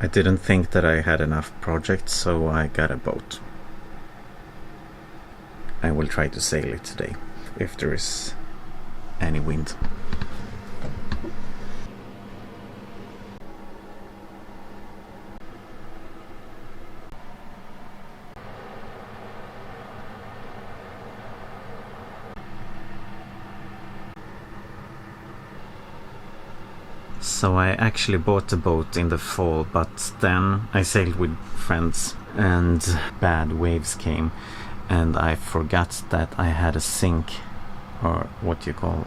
I didn't think that I had enough projects, so I got a boat. I will try to sail it today, if there is any wind. So I actually bought the boat in the fall, but then I sailed with friends and bad waves came, and I forgot that I had a sink, or what you call,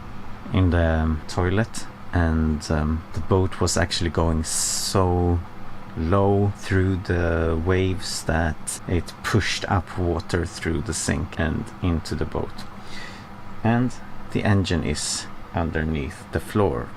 in the toilet, and the boat was actually going so low through the waves that it pushed up water through the sink and into the boat. And the engine is underneath the floor.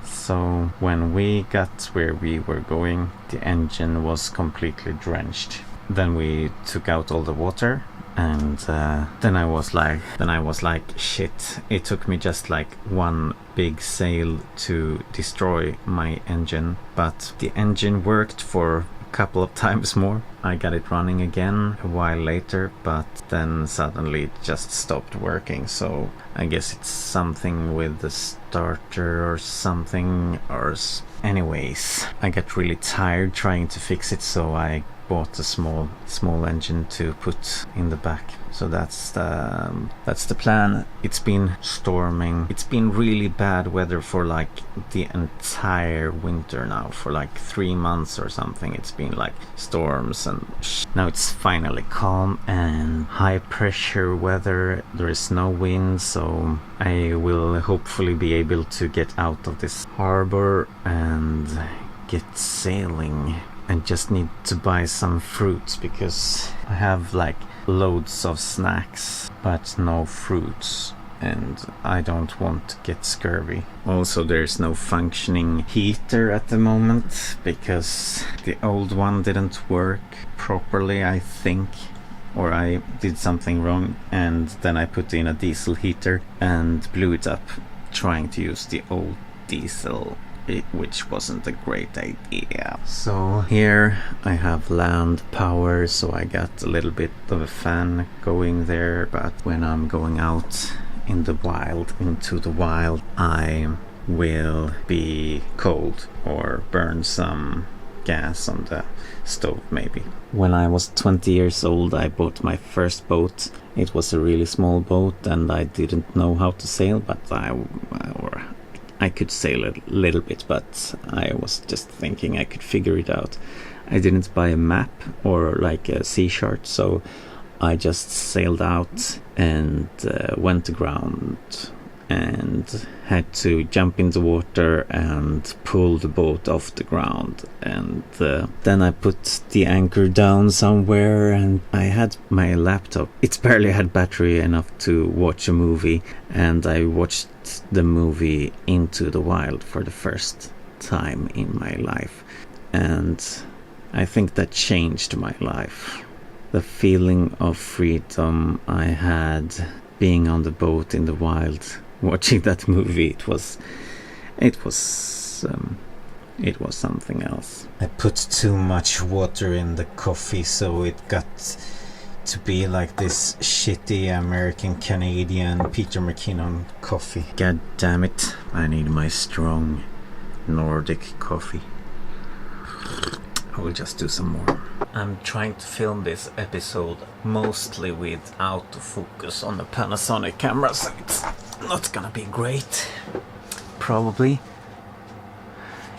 So when we got where we were going, the engine was completely drenched. Then we took out all the water, and then I was like, shit. It took me just like one big sail to destroy my engine, but the engine worked for a couple of times more. I got it running again a while later, but then suddenly it just stopped working. So I guess it's something with the starter or something, or anyways, I got really tired trying to fix it, so I bought a small engine to put in the back. So that's the plan. It's been storming. It's been really bad weather for like the entire winter now, for like 3 months or something. It's been like storms, and now it's finally calm and high pressure weather. There is no wind, so I will hopefully be able to get out of this harbor and get sailing. And just need to buy some fruits, because I have like loads of snacks but no fruits, and I don't want to get scurvy. Also, there's no functioning heater at the moment because the old one didn't work properly, I think, or I did something wrong, and then I put in a diesel heater and blew it up trying to use the old diesel, which wasn't a great idea. So here I have land power, so I got a little bit of a fan going there, but when I'm going out in the wild, into the wild, I will be cold or burn some gas on the stove maybe. When I was 20 years old, I bought my first boat. It was a really small boat, and I didn't know how to sail, but I could sail a little bit, but I was just thinking I could figure it out. I didn't buy a map or like a sea chart, so I just sailed out and went aground and had to jump in the water and pull the boat off the ground, and then I put the anchor down somewhere, and I had my laptop. It barely had battery enough to watch a movie, and I watched the movie Into the Wild for the first time in my life, and I think that changed my life. The feeling of freedom I had being on the boat in the wild, watching that movie, it was something else. I put too much water in the coffee, so it got to be like this shitty American Canadian Peter McKinnon coffee. God damn it, I need my strong Nordic coffee. I will just do some more. I'm trying to film this episode mostly with autofocus on the Panasonic camera, so it's not gonna be great. Probably.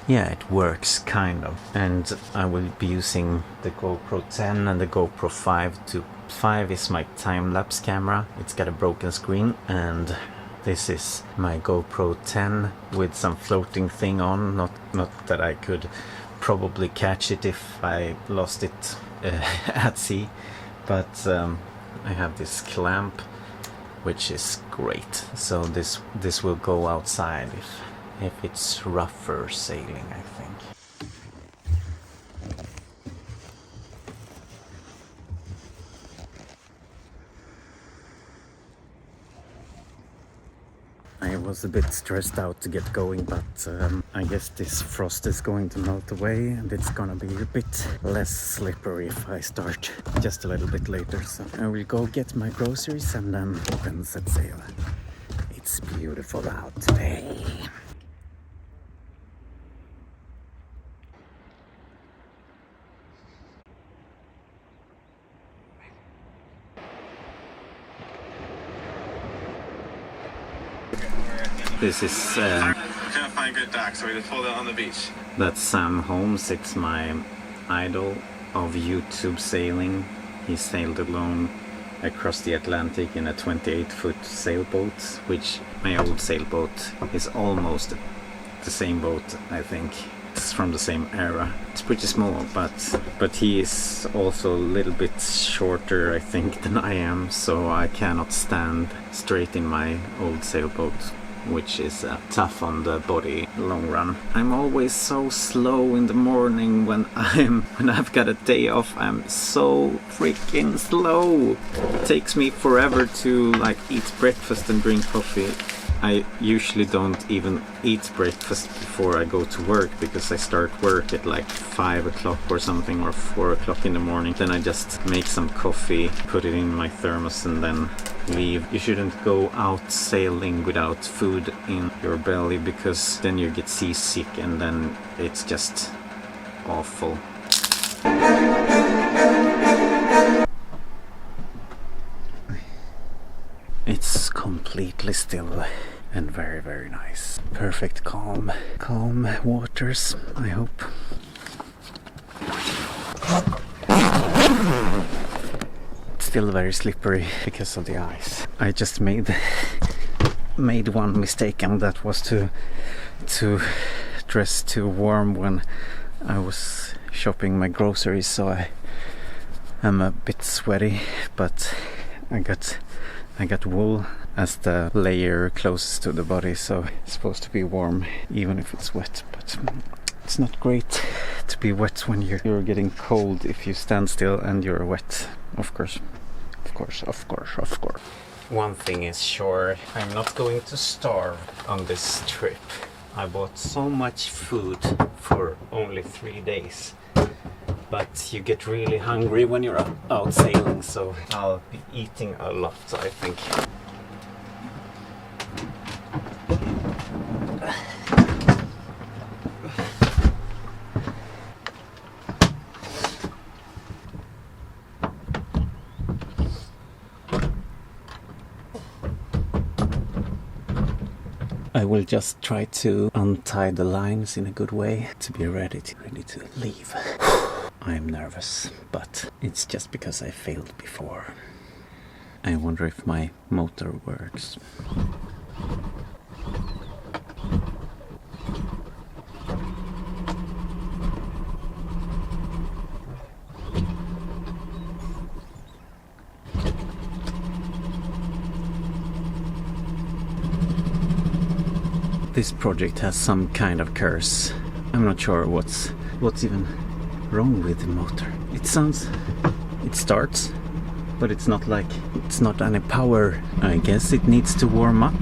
Yeah, it works, kind of. And I will be using the GoPro 10 and the GoPro 5 to 5 is my time-lapse camera. It's got a broken screen, and this is my GoPro 10 with some floating thing on. Not that I could probably catch it if I lost it at sea, but I have this clamp, which is great. So this will go outside if it's rougher sailing, I think. I was a bit stressed out to get going, but I guess this frost is going to melt away and it's gonna be a bit less slippery if I start just a little bit later. So I will go get my groceries and then set sail. It's beautiful out today. This is Can't find good docks, so we just hold it on the beach. that's Sam Holmes. It's my idol of YouTube sailing. He sailed alone across the Atlantic in a 28-foot sailboat, which my old sailboat is almost the same boat, I think. It's from the same era. It's pretty small, but he is also a little bit shorter, I think, than I am, so I cannot stand straight in my old sailboat, which is tough on the body long run. I'm always so slow in the morning when I've got a day off. I'm so freaking slow. It takes me forever to like eat breakfast and drink coffee. I usually don't even eat breakfast before I go to work because I start work at like 5 o'clock or something, or 4 o'clock in the morning. Then I just make some coffee, put it in my thermos and then leave. You shouldn't go out sailing without food in your belly because then you get seasick and then it's just awful. It's completely still and very, very nice. Perfect calm waters, I hope. It's still very slippery because of the ice. I just made one mistake, and that was to dress too warm when I was shopping my groceries, so I am a bit sweaty, but I got wool as the layer closest to the body, so it's supposed to be warm even if it's wet, but it's not great to be wet when you're getting cold if you stand still and you're wet, of course. One thing is sure, I'm not going to starve on this trip. I bought so much food for only 3 days. But you get really hungry when you're out sailing, so I'll be eating a lot, I think. I will just try to untie the lines in a good way to be ready to leave. I'm nervous, but it's just because I failed before. I wonder if my motor works. This project has some kind of curse. I'm not sure what's even wrong with the motor. It starts, but it's not any power. I guess it needs to warm up.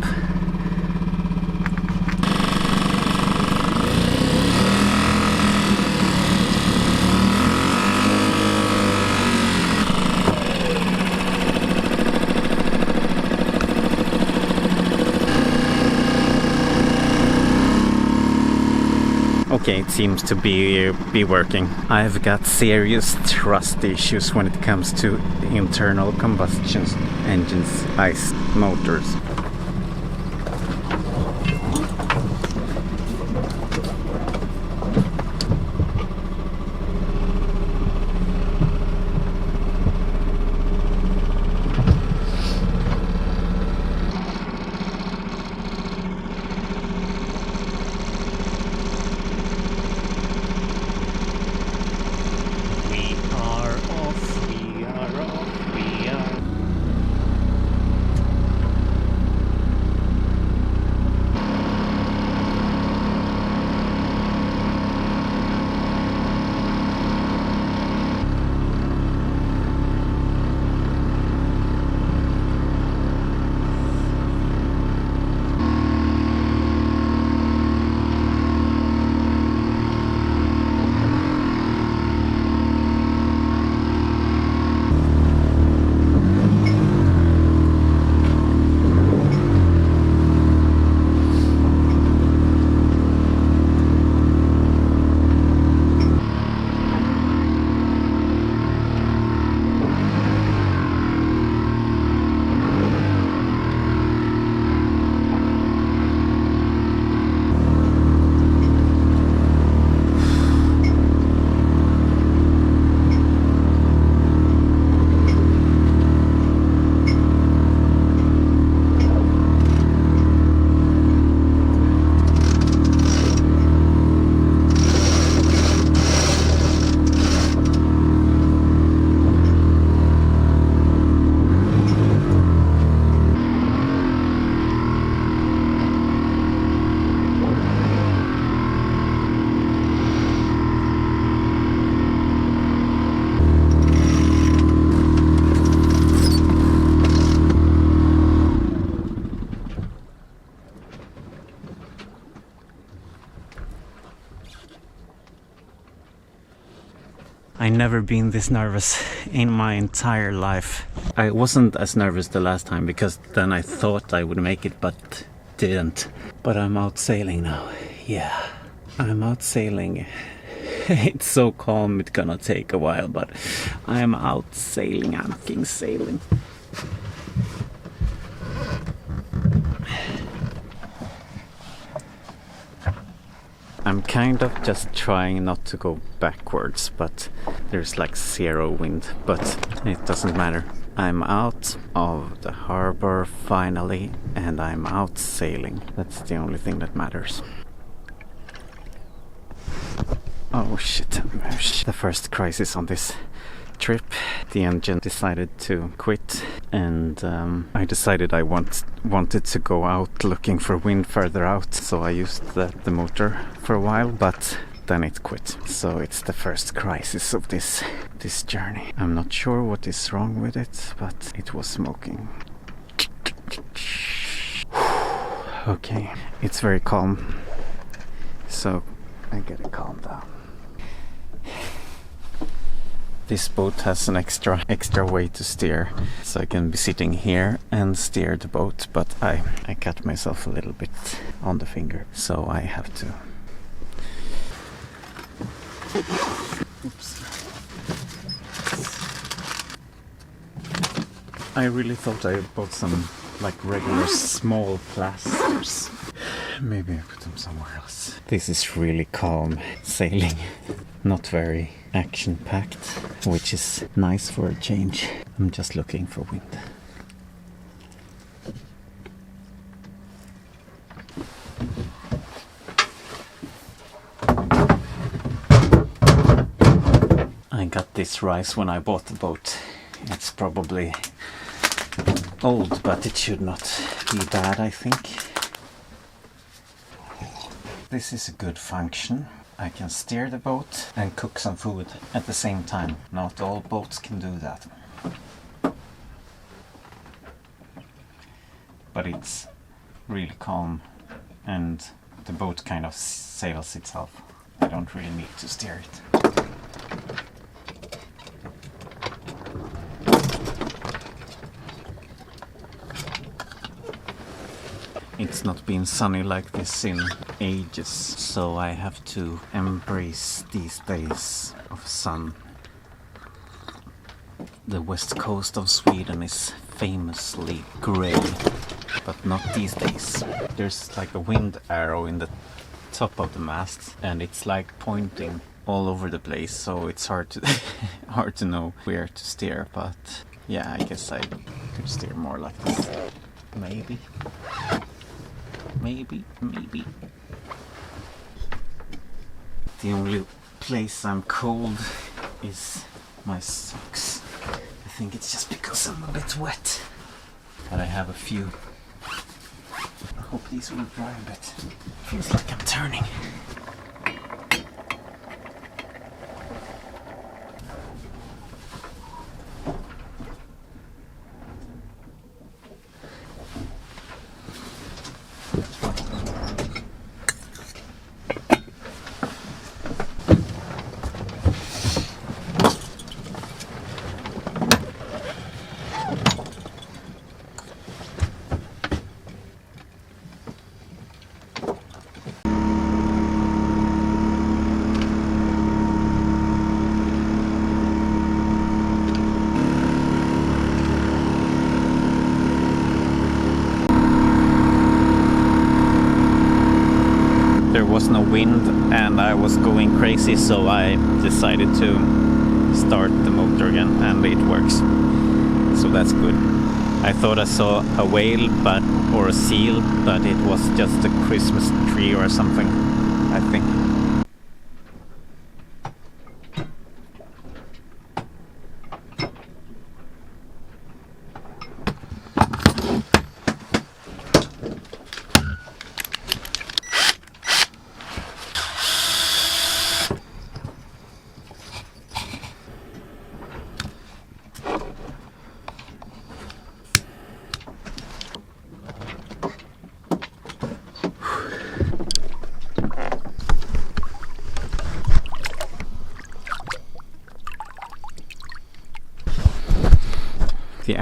Okay, it seems to be working. I've got serious trust issues when it comes to internal combustion engines, ICE motors. I never been this nervous in my entire life. I wasn't as nervous the last time because then I thought I would make it but didn't. But I'm out sailing now. Yeah, I'm out sailing. It's so calm, it's gonna take a while, but I'm out sailing. I'm fucking sailing. I'm kind of just trying not to go backwards, but there's like zero wind, but it doesn't matter. I'm out of the harbor finally, and I'm out sailing. That's the only thing that matters. Oh shit. The first crisis on this trip. The engine decided to quit, and I decided I wanted to go out looking for wind further out, so I used the motor for a while, but then it quit. So it's the first crisis of this journey. I'm not sure what is wrong with it, but it was smoking. Okay, it's very calm, so I gotta calm down. This boat has an extra way to steer, so I can be sitting here and steer the boat, but I cut myself a little bit on the finger, so I have to. Oops. I really thought I bought some like regular small plasters. Maybe I put them somewhere else. This is really calm sailing, not very action-packed, which is nice for a change. I'm just looking for wind. I got this rice when I bought the boat. It's probably old, but it should not be bad, I think. This is a good function. I can steer the boat and cook some food at the same time. Not all boats can do that. But it's really calm and the boat kind of sails itself. I don't really need to steer it. It's not been sunny like this in ages, so I have to embrace these days of sun. The west coast of Sweden is famously grey, but not these days. There's like a wind arrow in the top of the mast, and it's like pointing all over the place, so it's hard to know where to steer, but yeah, I guess I could steer more like this. Maybe. The only place I'm cold is my socks. I think it's just because I'm a bit wet. But I have a few. I hope these will dry a bit. Feels like I'm turning. Was no wind and I was going crazy, so I decided to start the motor again, and it works, so that's good. I thought I saw a whale or a seal, but it was just a Christmas tree or something, I think.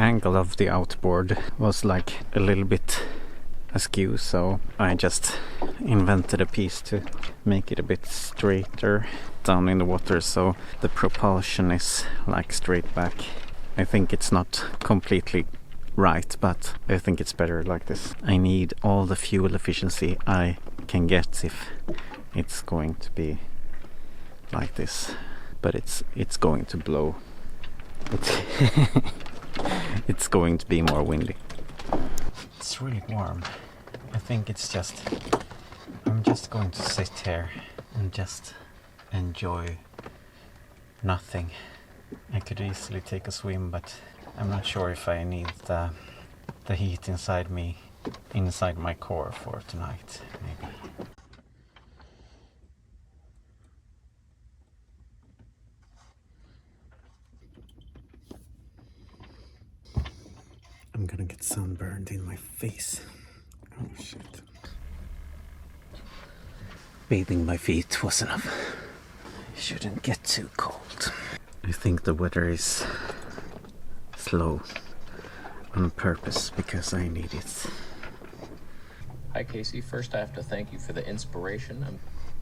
angle of the outboard was like a little bit askew, so I just invented a piece to make it a bit straighter down in the water, so the propulsion is like straight back. I think it's not completely right, but I think it's better like this. I need all the fuel efficiency I can get if it's going to be like this, but it's going to blow. It's going to be more windy. It's really warm. I think I'm just going to sit here and just enjoy nothing. I could easily take a swim, but I'm not sure if I need the heat inside my core for tonight, maybe. I'm gonna get sunburned in my face. Oh shit. Bathing my feet was enough. I shouldn't get too cold. I think the weather is slow on purpose because I need it. Hi Casey, first I have to thank you for the inspiration,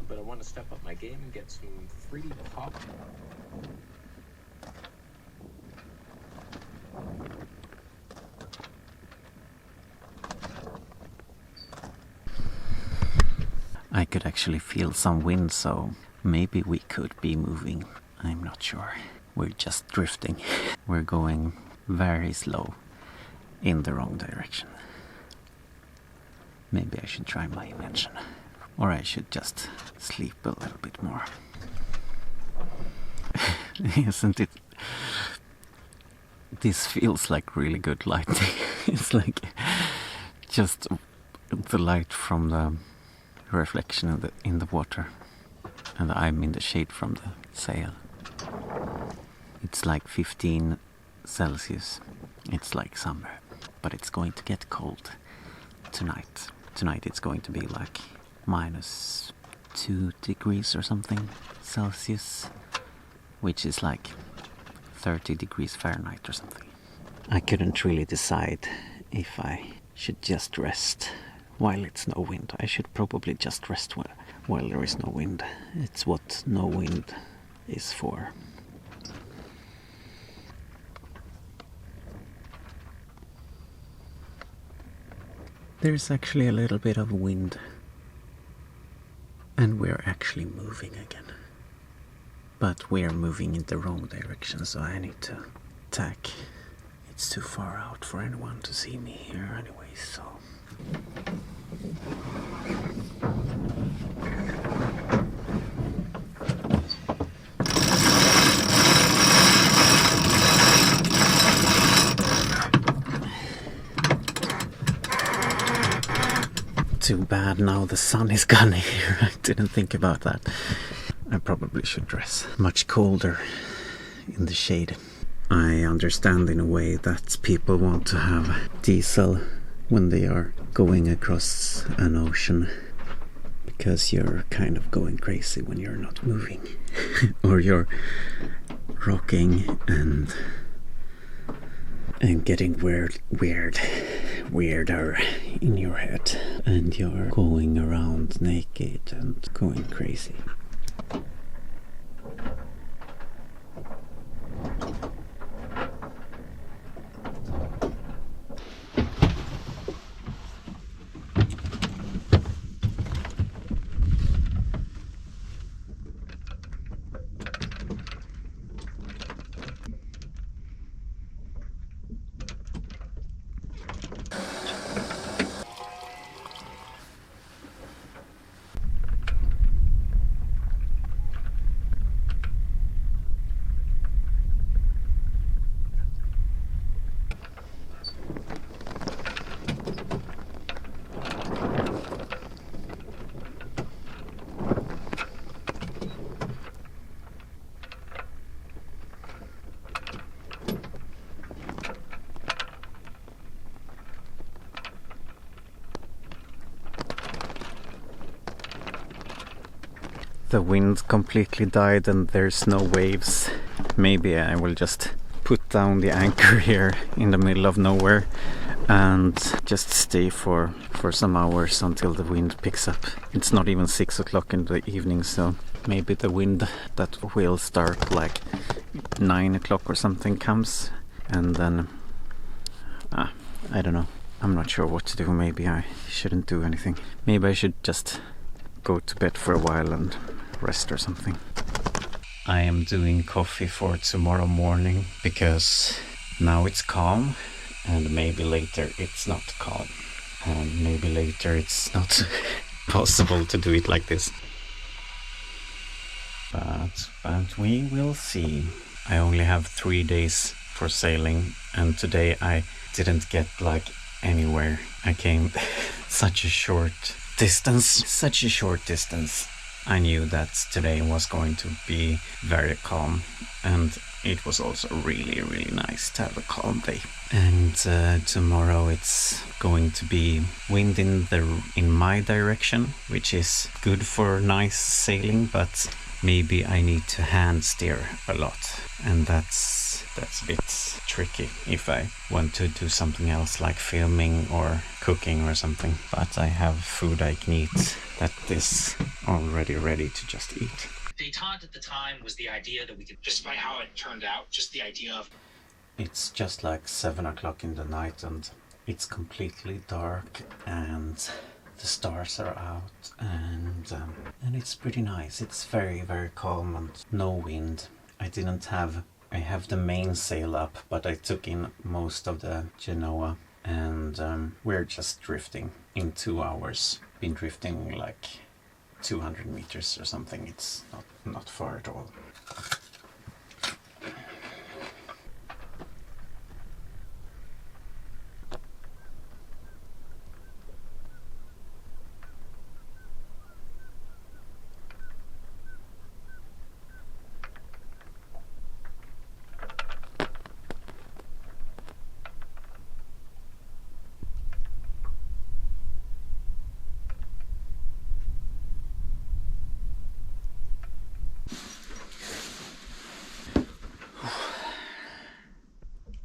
but I want to step up my game and get some 3D pop. I could actually feel some wind, so maybe we could be moving. I'm not sure. We're just drifting. We're going very slow in the wrong direction. Maybe I should try my invention. Or I should just sleep a little bit more. Isn't it? This feels like really good lighting. It's like just the light from the reflection in the water, and I'm in the shade from the sail. It's like 15 Celsius. It's like summer, but it's going to get cold tonight. Tonight it's going to be like -2 degrees or something Celsius, which is like 30 degrees Fahrenheit or something. I couldn't really decide if I should just rest while it's no wind. I should probably just rest while there is no wind. It's what no wind is for. There's actually a little bit of wind, and we're actually moving again. But we're moving in the wrong direction, so I need to tack. It's too far out for anyone to see me here anyway, so... Too bad now the sun is gone here. I didn't think about that. I probably should dress much colder in the shade. I understand in a way that people want to have diesel when they are going across an ocean, because you're kind of going crazy when you're not moving or you're rocking and getting weirder in your head, and you're going around naked and going crazy. The wind completely died and there's no waves. Maybe I will just put down the anchor here in the middle of nowhere and just stay for some hours until the wind picks up. It's not even 6 o'clock in the evening, so maybe the wind that will start like 9 o'clock or something comes, and then I don't know. I'm not sure what to do. Maybe I shouldn't do anything. Maybe I should just go to bed for a while and rest or something. I am doing coffee for tomorrow morning because now it's calm, and maybe later it's not calm, and maybe later it's not possible to do it like this. But we will see. I only have 3 days for sailing, and today I didn't get like anywhere. I came such a short distance. I knew that today was going to be very calm, and it was also really nice to have a calm day. And tomorrow it's going to be wind in my direction, which is good for nice sailing, but maybe I need to hand steer a lot, and that's a bit tricky if I want to do something else like filming or cooking or something. But I have food I can eat that is already ready to just eat. Détente at the time was the idea that we could, despite how it turned out, just the idea of... It's just like 7 o'clock in the night, and it's completely dark, and the stars are out, and it's pretty nice. It's very calm and no wind. I have the mainsail up, but I took in most of the genoa, and we're just drifting in 2 hours. Been drifting like 200 meters or something. It's not far at all.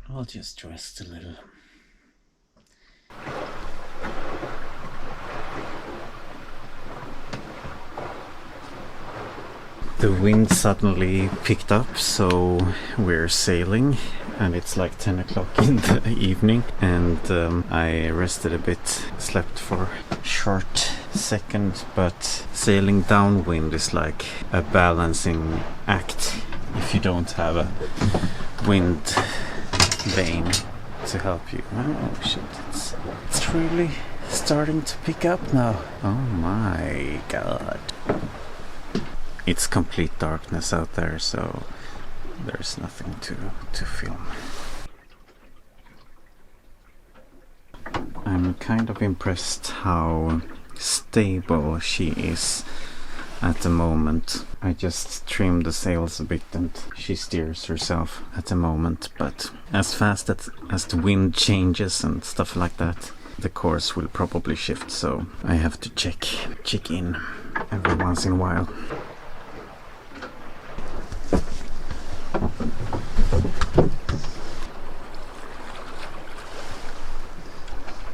I'll just rest a little. The wind suddenly picked up, so we're sailing, and it's like 10 o'clock in the evening, and I rested a bit, slept for a short second, but sailing downwind is like a balancing act if you don't have a wind vane to help you. Oh shit, it's really starting to pick up now. Oh my god. It's complete darkness out there, so there's nothing to film. I'm kind of impressed how stable she is at the moment. I just trimmed the sails a bit and she steers herself at the moment, but as fast as the wind changes and stuff like that, the course will probably shift, so I have to check in every once in a while.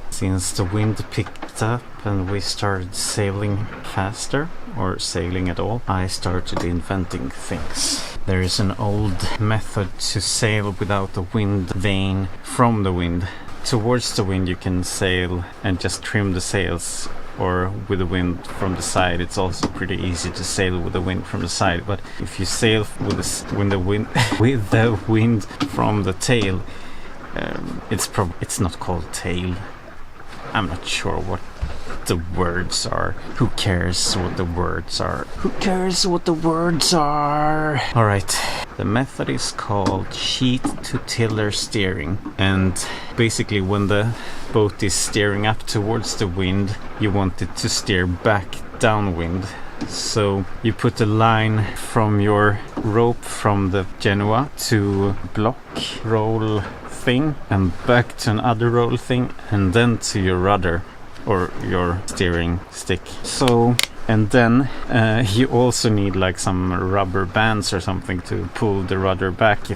Since the wind picked up and we started sailing faster, or sailing at all, I started inventing things. There is an old method to sail without the wind vane from the wind. Towards the wind you can sail and just trim the sails, or with the wind from the side. It's also pretty easy to sail with the wind from the side, but if you sail with the wind with the wind from the tail, it's not called tail. I'm not sure what the words are. Who cares what the words are? Who cares what the words are? Alright, the method is called sheet to tiller steering, and basically when the boat is steering up towards the wind, you want it to steer back downwind. So you put a line from your rope from the genoa to block roll thing, and back to another roll thing, and then to your rudder or your steering stick. So, and then you also need like some rubber bands or something to pull the rudder back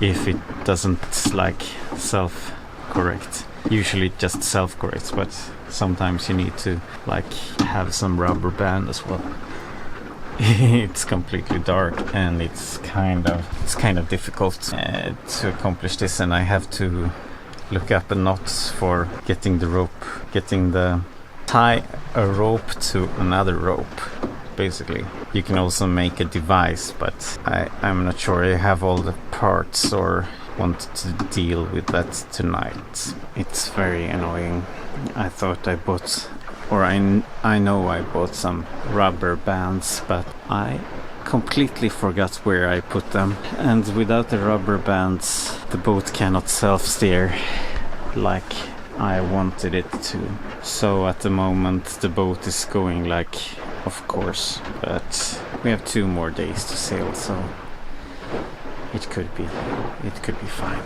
if it doesn't like self-correct. Usually it just self-corrects, but sometimes you need to like have some rubber band as well. It's completely dark and it's kind of difficult to accomplish this, and I have to look up a knot for getting the tie a rope to another rope. Basically, you can also make a device, but I'm not sure I have all the parts or want to deal with that tonight. It's very annoying. I thought I bought, or I know I bought some rubber bands, but I completely forgot where I put them. And without the rubber bands, the boat cannot self-steer like I wanted it to. So at the moment the boat is going like off course, but we have 2 more days to sail, so it could be fine.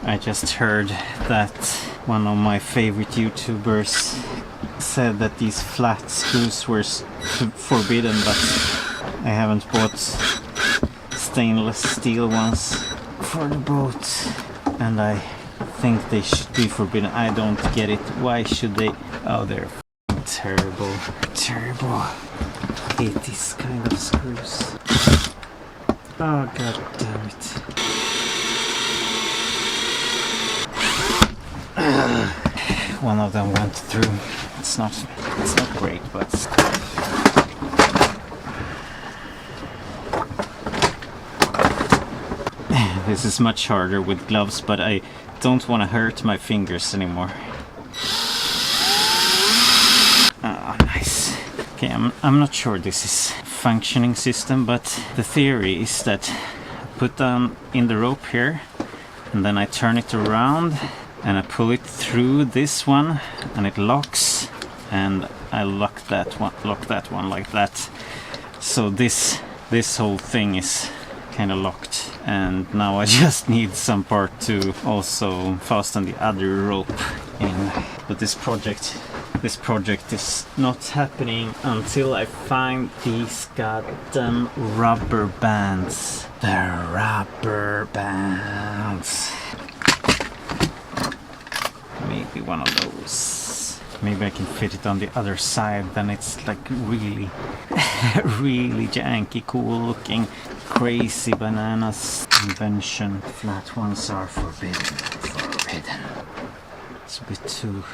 I just heard that one of my favorite YouTubers said that these flat screws were forbidden, but I haven't bought stainless steel ones for the boat, and I think they should be forbidden. I don't get it. Why should they? Oh, they're terrible. Hate these kind of screws. Oh, god damn it. One of them went through. It's not great, but this is much harder with gloves, but I don't want to hurt my fingers anymore. Ah, nice. Okay, I'm not sure this is functioning system, but the theory is that I put down in the rope here, and then I turn it around and I pull it through this one, and it locks, and I lock that one like that. So this whole thing is kind of locked, and now I just need some part to also fasten the other rope in. But this project is not happening until I find these goddamn rubber bands. The rubber bands. Maybe one of those. Maybe I can fit it on the other side, then it's like really really janky, cool looking, crazy bananas invention. Flat ones are forbidden. It's a bit too...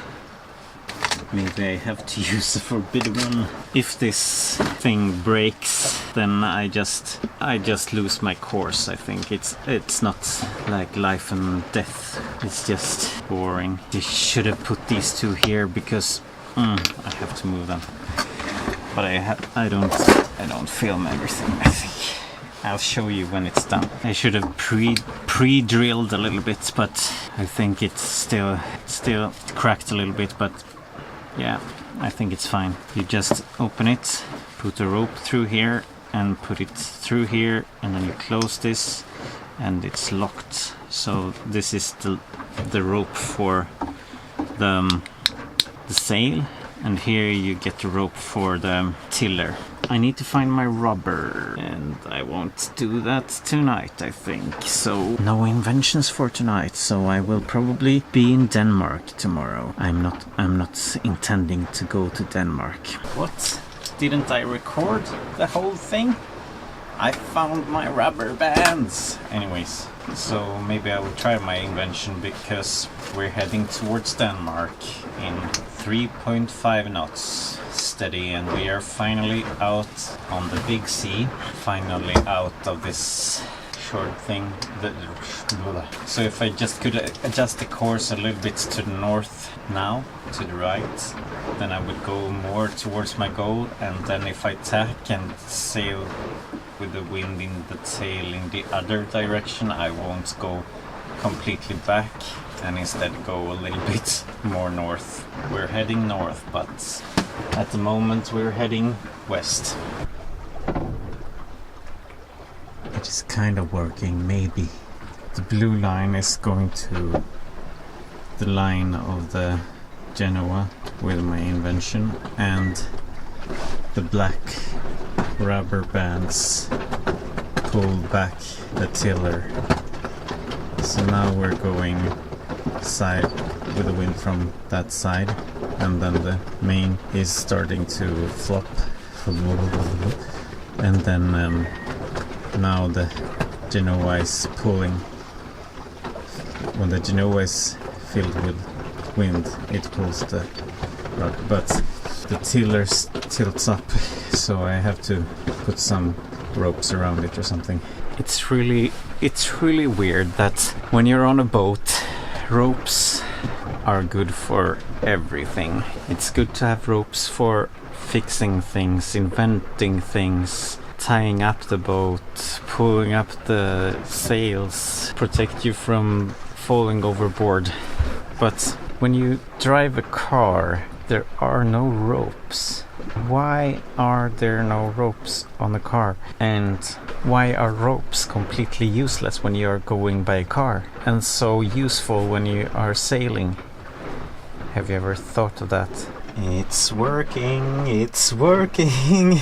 Maybe I have to use a forbidden one. If this thing breaks, then I just lose my course. I think it's not like life and death. It's just boring. They should have put these 2 here because I have to move them. But I don't film everything. I think I'll show you when it's done. I should have pre-drilled a little bit, but I think it's still cracked a little bit, but yeah, I think it's fine. You just open it, put a rope through here and put it through here, and then you close this and it's locked. So this is the rope for the sail, and here you get the rope for the tiller. I need to find my rubber, and I won't do that tonight, I think. So no inventions for tonight, so I will probably be in Denmark tomorrow. I'm not intending to go to Denmark. What? Didn't I record the whole thing? I found my rubber bands! Anyways, so maybe I will try my invention, because we're heading towards Denmark in 3.5 knots steady, and we are finally out on the big sea, finally out of this short thing. So if I just could adjust the course a little bit to the north now, to the right, then I would go more towards my goal, and then if I tack and sail with the wind in the tail in the other direction, I won't go completely back and instead go a little bit more north. We're heading north, but at the moment we're heading west. It is kind of working, maybe. The blue line is going to the line of the Genoa with my invention, and the black rubber bands pulled back the tiller. So now we're going side with the wind from that side, and then the main is starting to flop, and then now the Genoa is pulling. When the Genoa is filled with wind, it pulls the rod, but the tiller tilts up, so I have to put some ropes around it or something. It's really weird that when you're on a boat, ropes are good for everything. It's good to have ropes for fixing things, inventing things, tying up the boat, pulling up the sails, protect you from falling overboard. But when you drive a car, there are no ropes. Why are there no ropes on the car? And why are ropes completely useless when you are going by a car and so useful when you are sailing? Have you ever thought of that? It's working, it's working.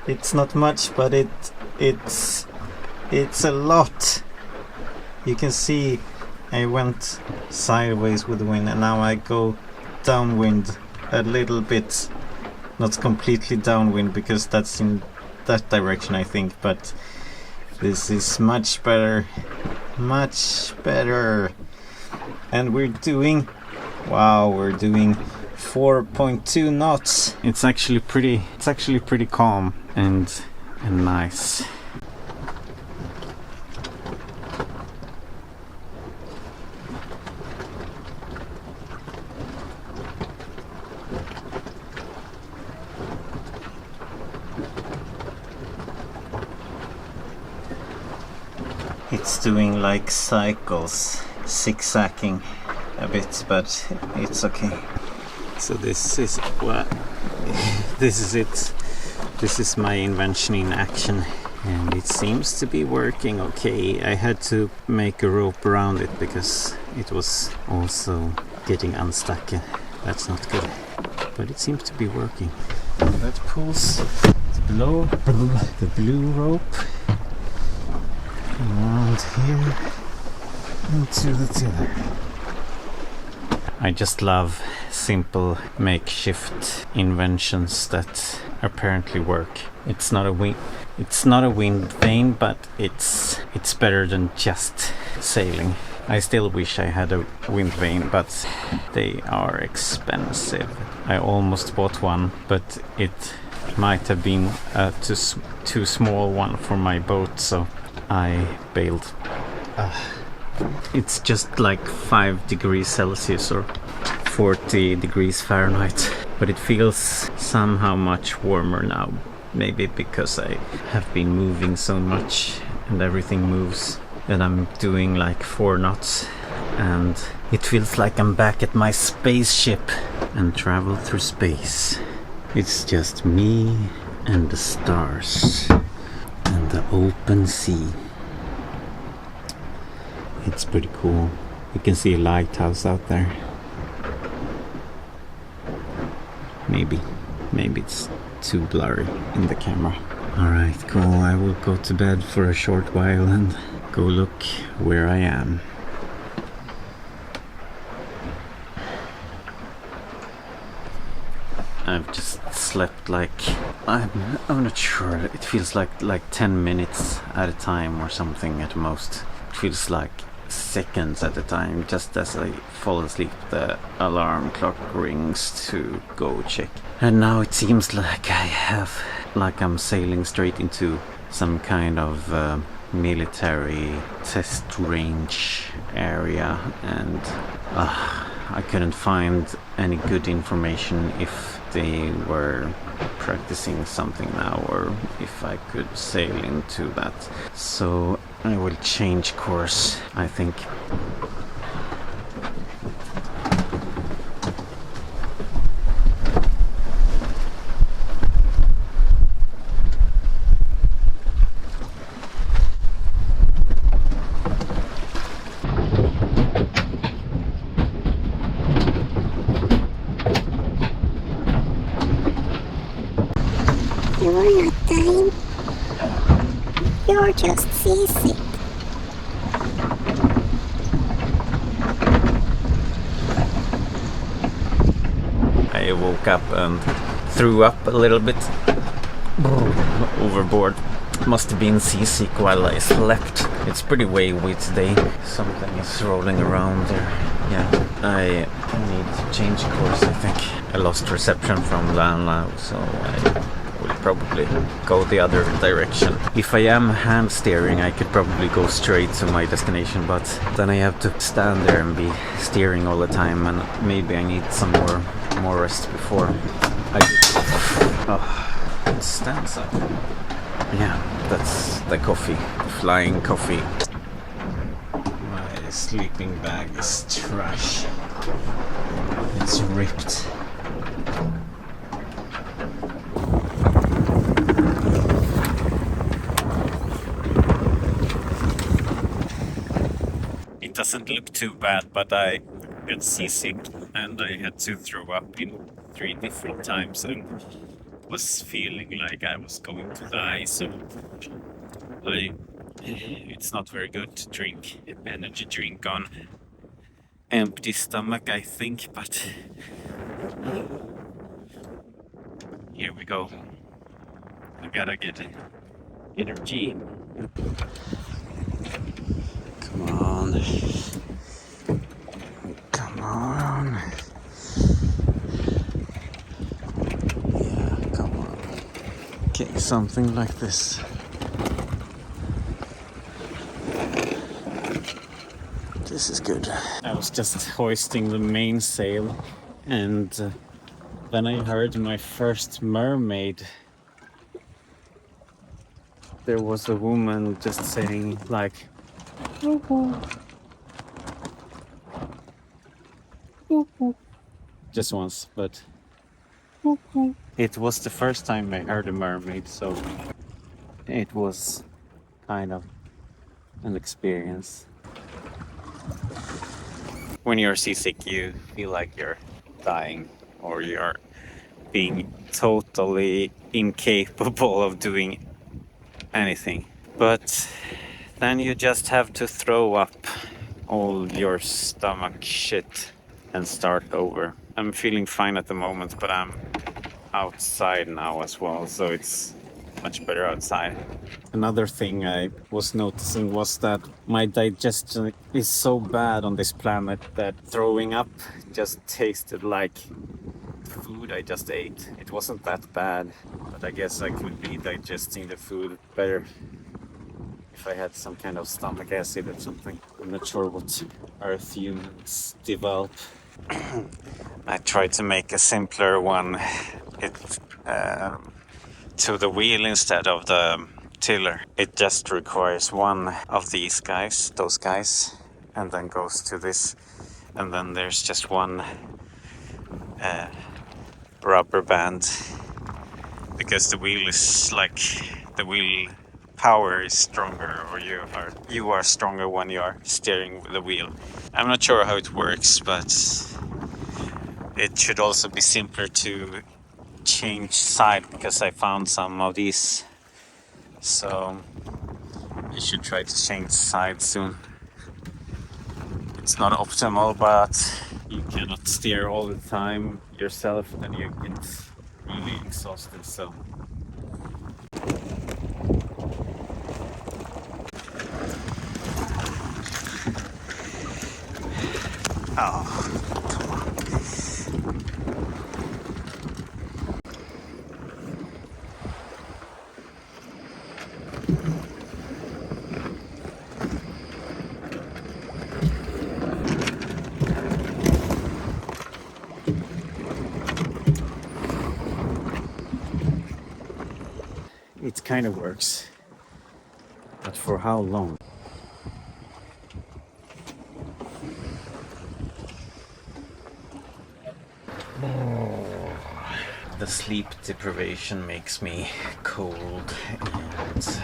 It's not much, but it's a lot. You can see I went sideways with the wind, and now I go downwind a little bit. Not completely downwind, because that's in that direction, I think, but this is much better. Much better. And we're doing 4.2 knots. It's actually pretty calm and nice. It's doing like cycles, zigzagging a bit, but it's okay. So this is it. This is my invention in action, and it seems to be working okay. I had to make a rope around it because it was also getting unstuck. That's not good, but it seems to be working. That pulls the blue rope around here into the tiller. I just love simple makeshift inventions that apparently work. It's not a wind vane, but it's better than just sailing. I still wish I had a wind vane, but they are expensive. I almost bought one, but it might have been a too small one for my boat, so I bailed. It's just like 5 degrees Celsius or 40 degrees Fahrenheit, but it feels somehow much warmer now. Maybe because I have been moving so much and everything moves, that I'm doing like 4 knots, and it feels like I'm back at my spaceship and travel through space. It's just me and the stars and the open sea. It's pretty cool. You can see a lighthouse out there. Maybe it's too blurry in the camera. Alright, cool. I will go to bed for a short while and go look where I am. I've just slept like, I'm not sure, it feels like 10 minutes at a time or something at most. It feels like seconds at a time. Just as I fall asleep, the alarm clock rings to go check. And now it seems like I'm sailing straight into some kind of military test range area, and I couldn't find any good information if they were practicing something now or if I could sail into that. So I will change course, I think. or just seasick? I woke up and threw up a little bit overboard. Must have been seasick while I slept. It's pretty wavy today. Something is rolling around there. Yeah, I need to change course, I think. I lost reception from land now, so I will probably go the other direction. If I am hand steering, I could probably go straight to my destination, but then I have to stand there and be steering all the time, and maybe I need some more rest before I it stands up. Yeah, that's the coffee, flying coffee. My sleeping bag is trash. It's ripped. It doesn't look too bad, but I got seasick and I had to throw up in 3 different times and was feeling like I was going to die, so it's not very good to drink energy drink on empty stomach, I think, but here we go. I gotta get energy. Come on. Come on. Yeah, come on. Okay, something like this. This is good. I was just hoisting the mainsail, and then I heard my first mermaid. There was a woman just saying like, just once, but it was the first time I heard a mermaid, so it was kind of an experience. When you're seasick, you feel like you're dying, or you're being totally incapable of doing anything. But then you just have to throw up all your stomach shit and start over. I'm feeling fine at the moment, but I'm outside now as well, so it's much better outside. Another thing I was noticing was that my digestion is so bad on this planet that throwing up just tasted like food I just ate. It wasn't that bad, but I guess I could be digesting the food better if I had some kind of stomach acid or something. I'm not sure what Earth humans develop. I tried to make a simpler one. To the wheel instead of the tiller. It just requires one of these guys, those guys, and then goes to this, and then there's just one rubber band, because the wheel is like, the wheel power is stronger, or you are stronger when you are steering the wheel. I'm not sure how it works, but it should also be simpler to change side, because I found some of these, so I should try to change side soon. It's not optimal, but you cannot steer all the time yourself, then you get really exhausted, so come on. It kind of works, but for how long? The sleep deprivation makes me cold and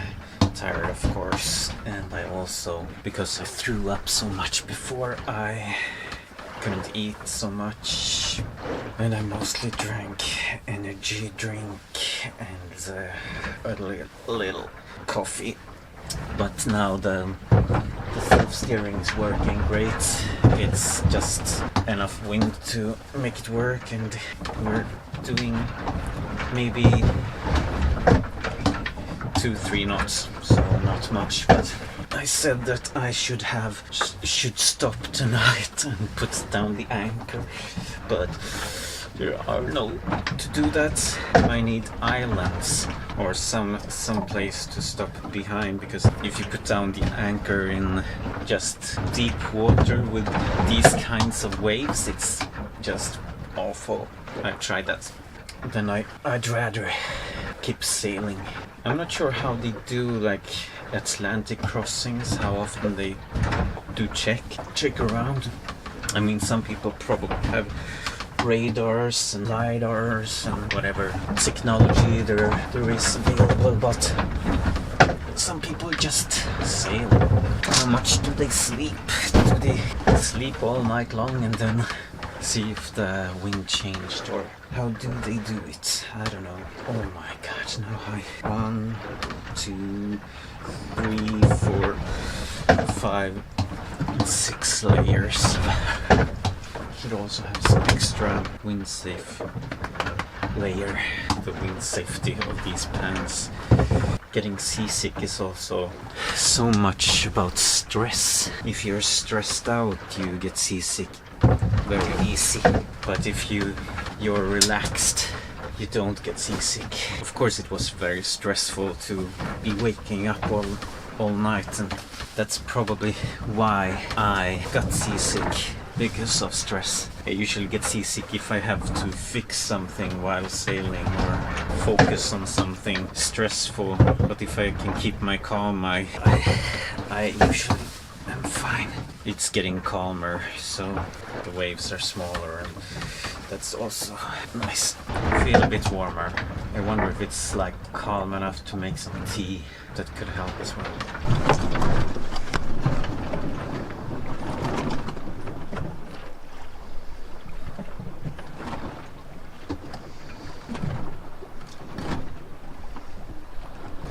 tired, of course, and I also, because I threw up so much before, I couldn't eat so much, and I mostly drank energy drink and a little coffee. But now the self-steering is working great. It's just enough wind to make it work, and we're doing maybe 2-3 knots, so not much. But I said that I should stop tonight and put down the anchor, but there are no to do that. I need islands or some place to stop behind, because if you put down the anchor in just deep water with these kinds of waves, it's just awful. I've tried that. Then I'd rather keep sailing. I'm not sure how they do like Atlantic crossings, how often they do check around. I mean, some people probably have radars and lidars and whatever technology there is available, but some people just sail. How much do they sleep? Do they sleep all night long and then see if the wind changed, or how do they do it? I don't know. Oh my god, now high. 1, 2, 3, 4, 5, 6 layers. Should also have some extra wind safe layer, the wind safety of these pants. Getting seasick is also so much about stress. If you're stressed out, you get seasick very easy. But if you're relaxed, you don't get seasick. Of course, it was very stressful to be waking up all night, and that's probably why I got seasick. Because of stress. I usually get seasick if I have to fix something while sailing or focus on something stressful. But if I can keep my calm, I usually am fine. It's getting calmer, so the waves are smaller, and that's also nice. I feel a bit warmer. I wonder if it's like calm enough to make some tea. That could help as well.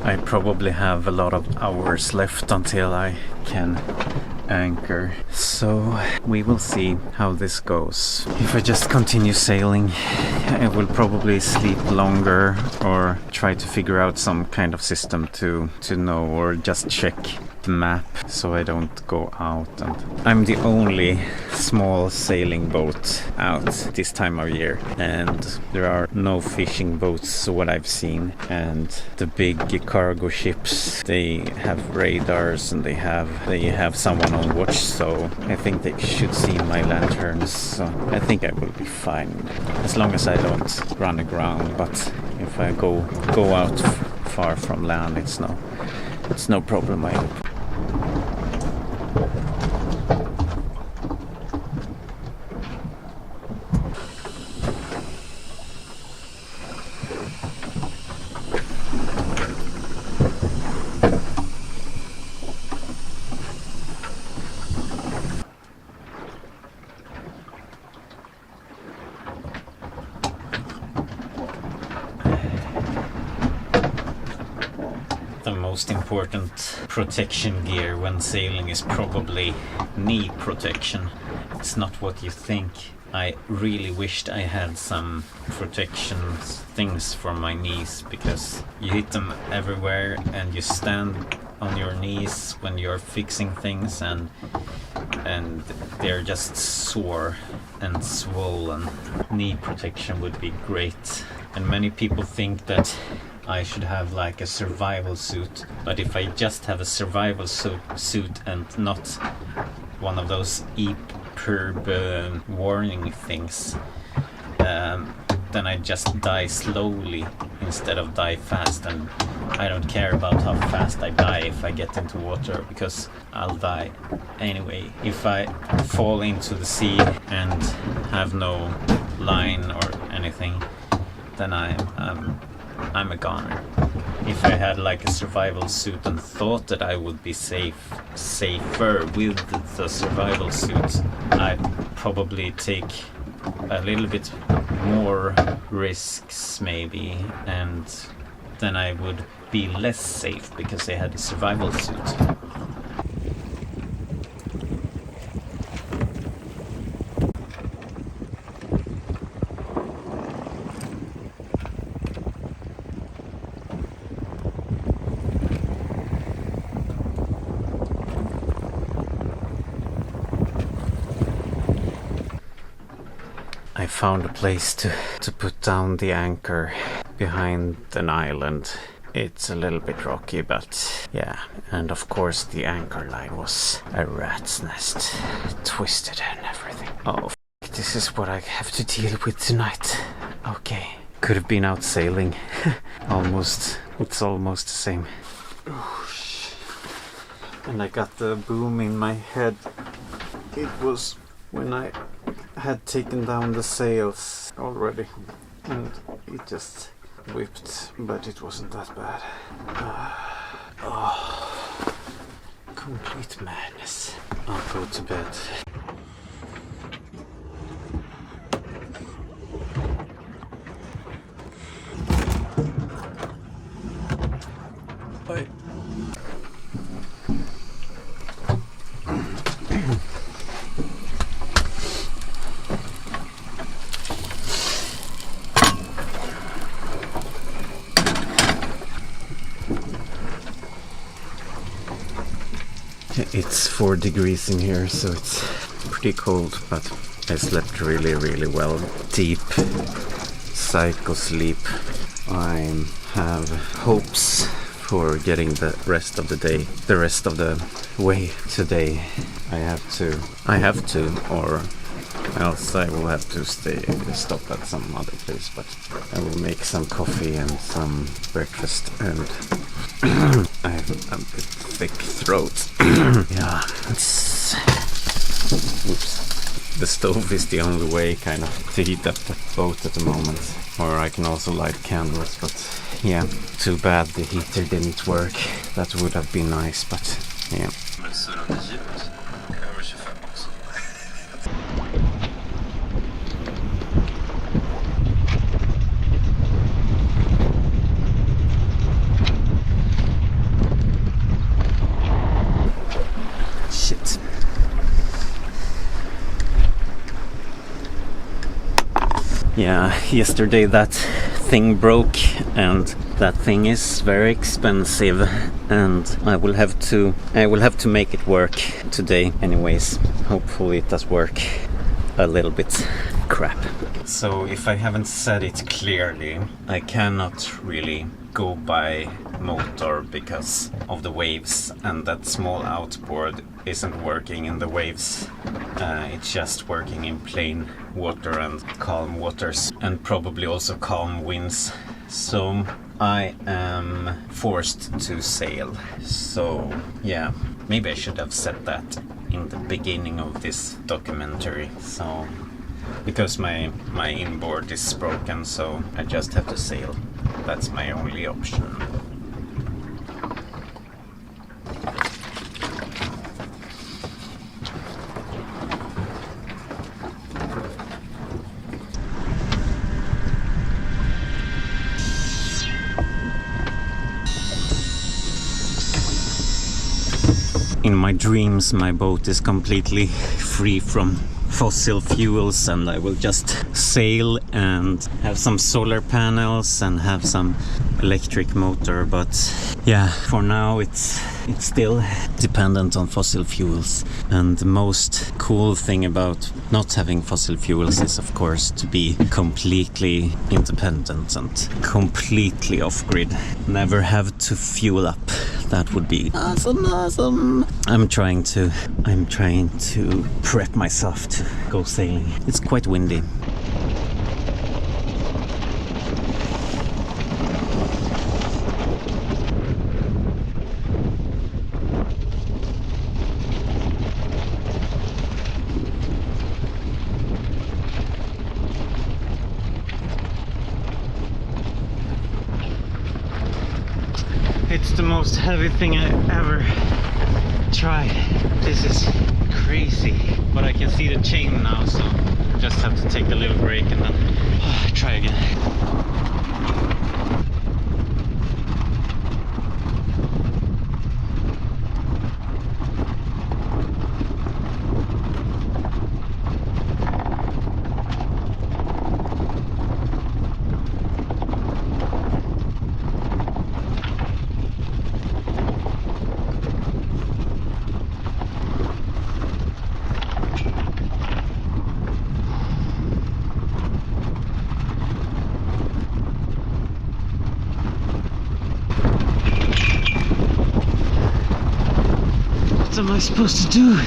I probably have a lot of hours left until I can anchor, so we will see how this goes. If I just continue sailing, I will probably sleep longer or try to figure out some kind of system to know, or just check the map so I don't go out. And I'm the only small sailing boat out this time of year, and there are no fishing boats what I've seen, and the big cargo ships, they have radars and they have someone on watch, so I think they should see my lanterns, so I think I will be fine as long as I don't run aground. But if I go out far from land, it's no problem, I hope. The most important protection gear when sailing is probably knee protection. It's not what you think. I really wished I had some protection things for my knees, because you hit them everywhere and you stand on your knees when you're fixing things, and they're just sore and swollen. Knee protection would be great. And many people think that I should have like a survival suit, but if I just have a survival suit and not one of those EPIRB warning things, then I just die slowly instead of die fast, and I don't care about how fast I die if I get into water, because I'll die anyway. If I fall into the sea and have no line or anything, then I'm a goner. If I had like a survival suit and thought that I would be safer with the survival suit, I'd probably take a little bit more risks maybe, and then I would be less safe because they had a survival suit. I found a place to put down the anchor behind an island. It's a little bit rocky, but yeah. And of course the anchor line was a rat's nest, twisted and everything. Oh, this is what I have to deal with tonight. Okay, could have been out sailing. Almost, it's almost the same. And I got the boom in my head. It was when I had taken down the sails already, and it just whipped, but it wasn't that bad. Complete madness. I'll go to bed. Bye. It's 4 degrees in here, so it's pretty cold, but I slept really, really well. Deep psycho sleep. I have hopes for getting the rest of the day, the rest of the way today. I have to, or else I will have to stop at some other place, but I will make some coffee and some breakfast, and I have a bit thick throat. Yeah, oops. The stove is the only way kind of to heat up the boat at the moment. Or I can also light candles, but yeah, too bad the heater didn't work. That would have been nice, but yeah. Shit. Yeah, yesterday that thing broke, and that thing is very expensive, and I will have to make it work today anyways. Hopefully it does work a little bit. Crap. So if I haven't said it clearly, I cannot really go by motor because of the waves, and that small outboard isn't working in the waves. It's just working in plain water and calm waters, and probably also calm winds. So I am forced to sail. So yeah, maybe I should have said that in the beginning of this documentary. So because my inboard is broken, so I just have to sail. That's my only option. In my dreams, my boat is completely free from fossil fuels, and I will just sail and have some solar panels and have some electric motor, but yeah, for now it's still dependent on fossil fuels. And the most cool thing about not having fossil fuels is of course to be completely independent and completely off-grid. Never have to fuel up. That would be awesome. I'm trying to prep myself to go sailing. It's quite windy. It's the most heavy thing I ever tried. This is crazy. But I can see the chain now, so just have to take a little break and then try again. am I supposed to do?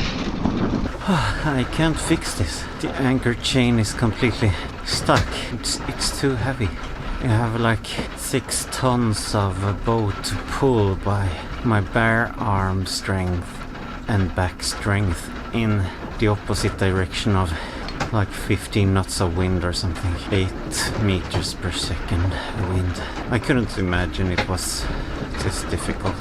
I can't fix this. The anchor chain is completely stuck. It's too heavy. I have like 6 tons of a boat to pull by my bare arm strength and back strength in the opposite direction of like 15 knots of wind or something. 8 meters per second wind. I couldn't imagine it was this difficult.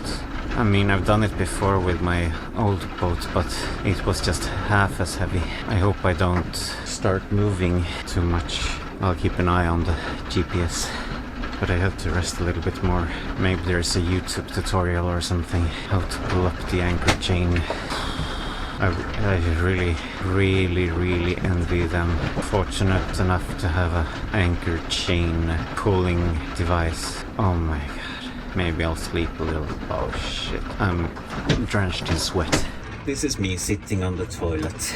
I mean, I've done it before with my old boat, but it was just half as heavy. I hope I don't start moving too much. I'll keep an eye on the GPS. But I have to rest a little bit more. Maybe there's a YouTube tutorial or something how to pull up the anchor chain. I really envy them. Fortunate enough to have an anchor chain pulling device. Oh my god. Maybe I'll sleep a little. Oh shit. I'm drenched in sweat. This is me sitting on the toilet.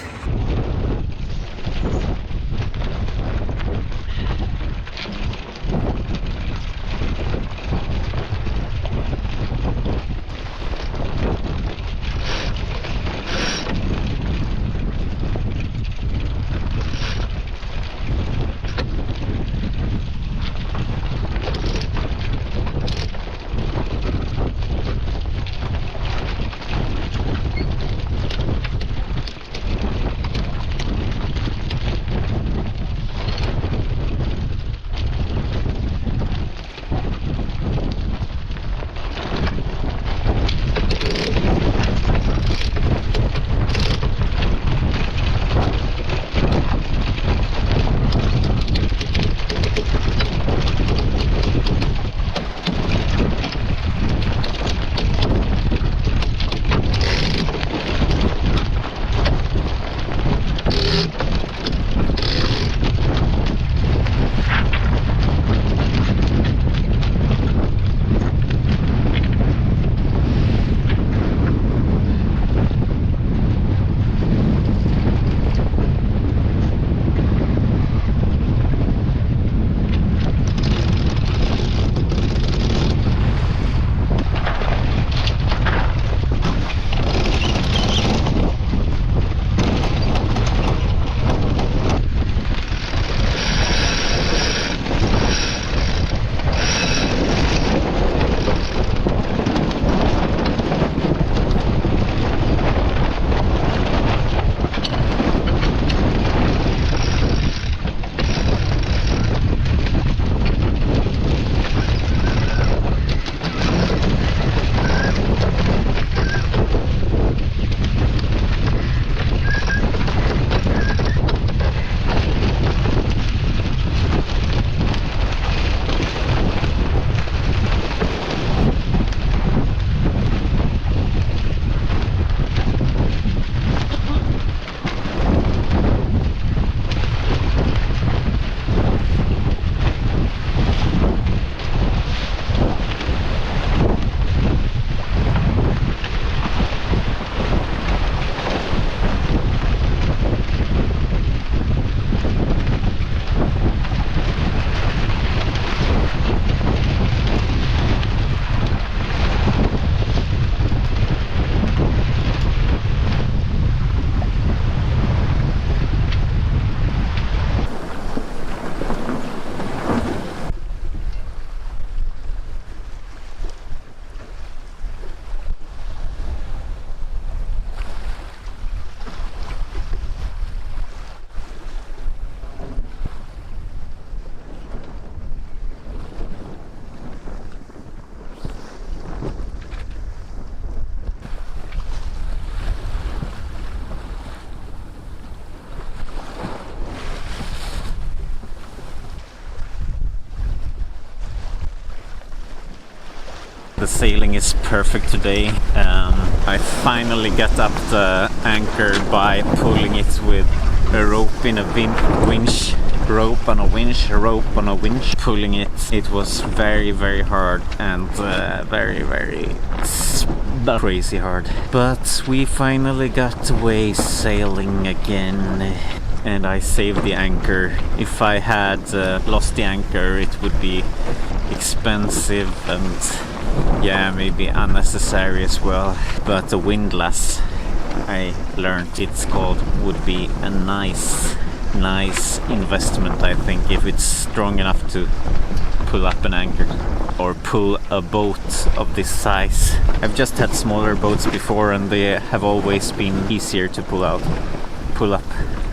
The sailing is perfect today. I finally got up the anchor by pulling it with a rope in a winch. Rope on a winch, rope on a winch. Pulling it. It was very hard and very crazy hard. But we finally got away sailing again. And I saved the anchor. If I had lost the anchor, it would be expensive and yeah, maybe unnecessary as well. But the windlass I learned it's called, would be a nice investment, I think, if it's strong enough to pull up an anchor or pull a boat of this size. I've just had smaller boats before and they have always been easier to pull up.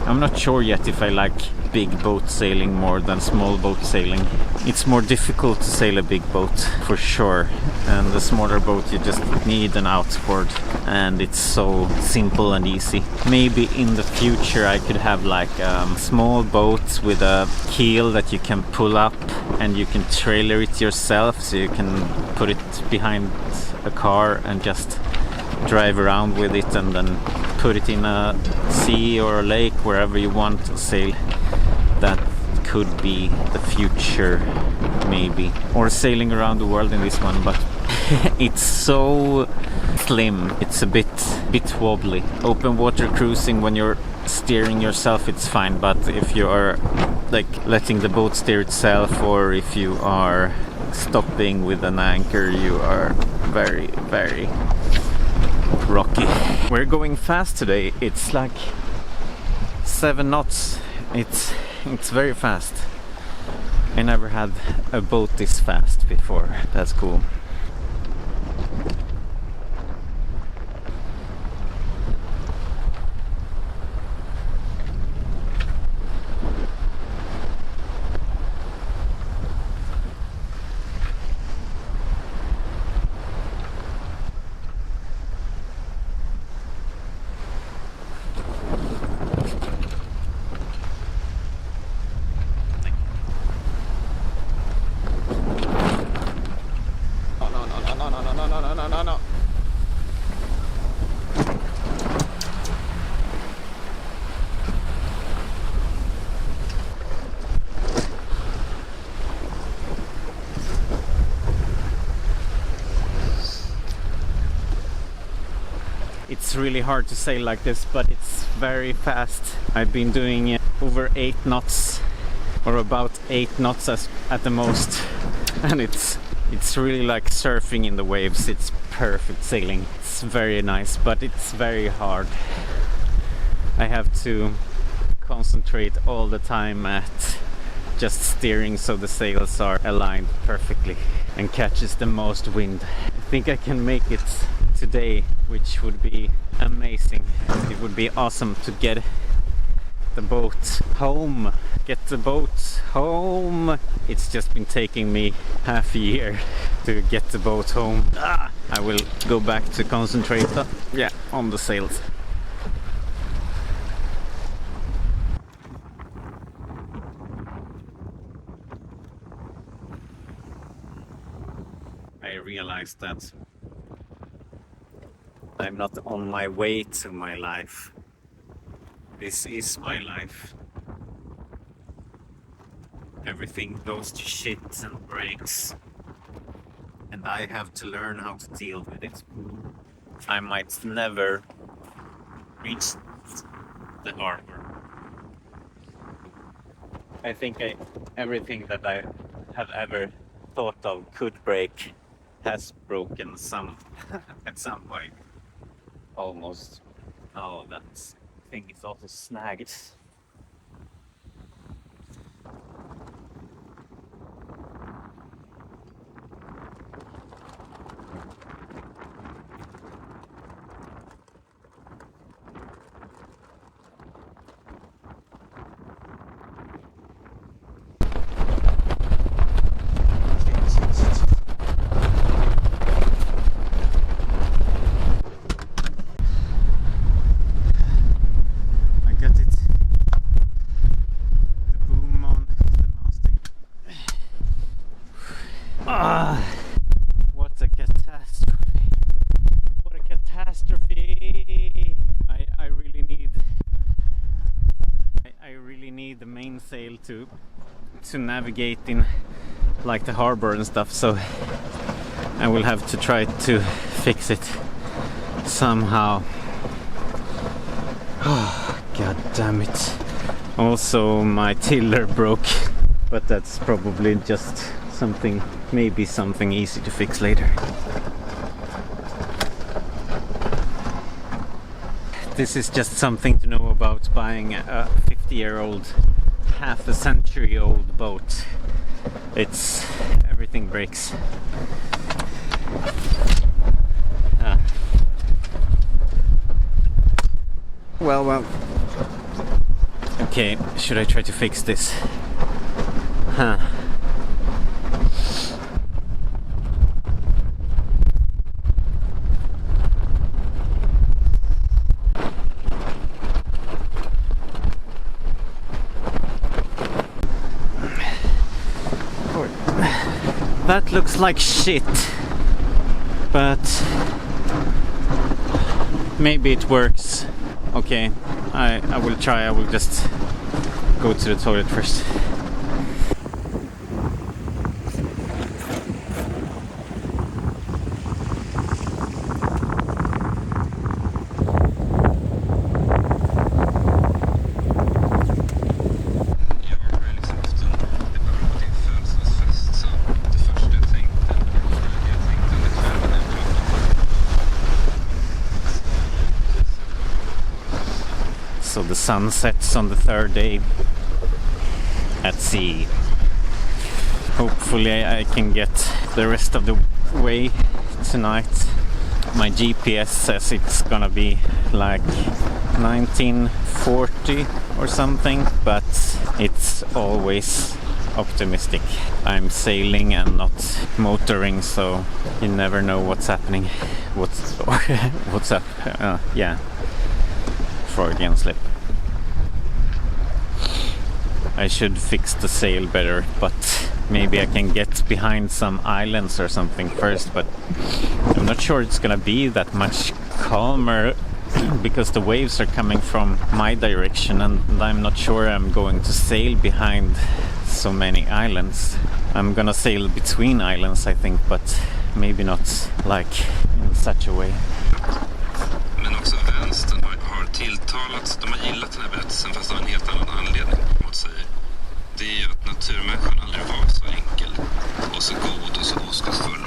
I'm not sure yet if I like big boat sailing more than small boat sailing. It's more difficult to sail a big boat for sure, and the smaller boat you just need an outboard and it's so simple and easy. Maybe in the future I could have like small boats with a keel that you can pull up and you can trailer it yourself, so you can put it behind a car and just drive around with it and then put it in a sea or a lake, wherever you want to sail. That could be the future, maybe. Or sailing around the world in this one, but it's so slim, it's a bit wobbly. Open water cruising, when you're steering yourself, it's fine, but if you are like letting the boat steer itself, or if you are stopping with an anchor, you are very, very rocky. We're going fast today. It's like 7 knots. It's very fast. I never had a boat this fast before. That's cool. No. It's really hard to sail like this, but it's very fast. I've been doing over 8 knots, or about 8 knots at the most, and it's really like surfing in the waves. It's perfect sailing. It's very nice, but it's very hard. I have to concentrate all the time at just steering so the sails are aligned perfectly and catches the most wind. I think I can make it today, which would be amazing. It would be awesome to get the boat home. It's just been taking me half a year to get the boat home. I will go back to concentrate on the sails. I realized that I'm not on my way to my life. This is my life. Everything goes to shit and breaks, and I have to learn how to deal with it. I might never reach the harbor. I think everything that I have ever thought of could break has broken at some point. Almost. Oh, that thing is also snagged. What a catastrophe. What a catastrophe. I really need the mainsail to navigate in like the harbor and stuff, so I will have to try to fix it somehow. Oh, god damn it. Also my tiller broke, but that's probably just maybe something easy to fix later. This is just something to know about buying a 50-year-old, half a century old boat. It's everything breaks. Well. Okay, should I try to fix this? That looks like shit, but maybe it works. Okay, I will try. I will just go to the toilet first. So the sun sets on the third day at sea. Hopefully I can get the rest of the way tonight. My GPS says it's gonna be like 1940 or something, but it's always optimistic. I'm sailing and not motoring, so you never know what's happening. What's up? Yeah. Freudian slip. I should fix the sail better, but maybe I can get behind some islands or something first, but I'm not sure it's gonna be that much calmer because the waves are coming from my direction, and I'm not sure I'm going to sail behind so many islands. I'm gonna sail between islands, I think, but maybe not like in such a way. Men också vänstern har tilltalat, de har gillat den här berättelsen fast av en helt annan anledning mot sig. Det är ju att naturmänniskan aldrig var så enkel och så god och så oskuldsfull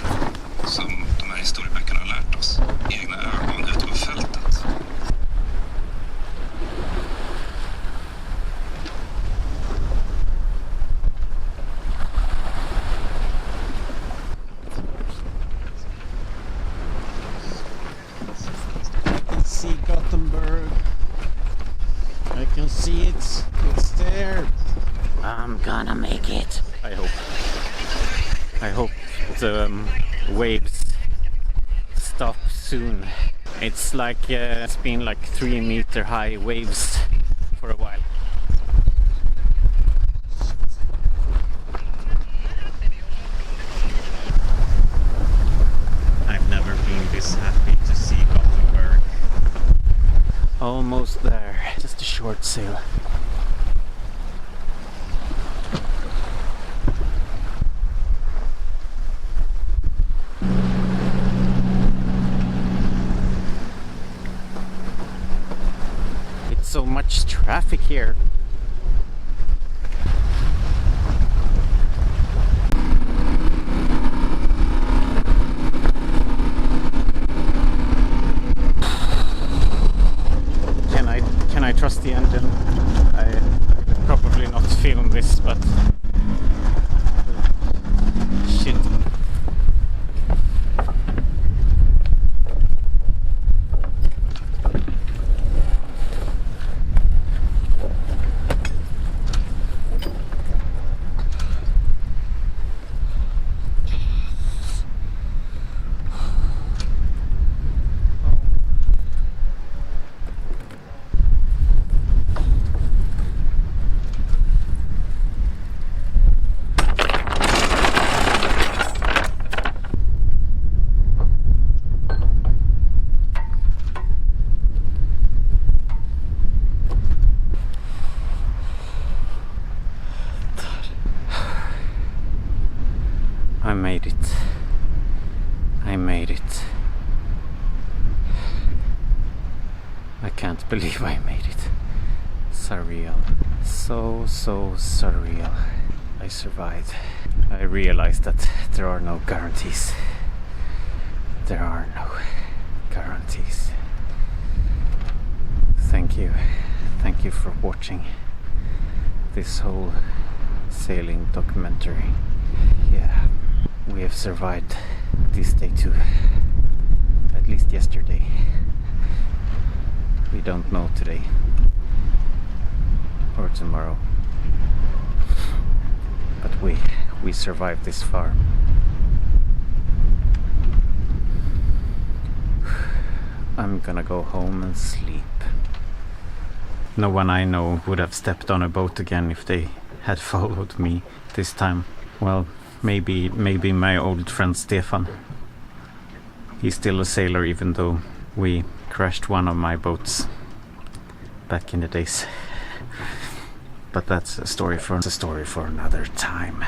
som de här historieböckerna har lärt oss. Egna ögon ute på fältet. See Gothenburg. I can see it. It's there. I'm gonna make it. I hope. I hope the waves stop soon. It's like it's been like 3-meter high waves for a while. I've never been this happy to see Gothenburg. Almost there. Just a short sail. It's so much traffic here. Can I trust the engine? I probably not film this, but shit. I made it. I made it. I can't believe I made it. Surreal. So surreal. I survived. I realized that there are no guarantees. There are no guarantees. Thank you for watching this whole sailing documentary. Yeah, we have survived this day too. At least yesterday. We don't know today or tomorrow. But we survived this far. I'm gonna go home and sleep. No one I know would have stepped on a boat again if they had followed me this time. Well, maybe my old friend Stefan. He's still a sailor, even though we crashed one of my boats back in the days. But that's a story for another time.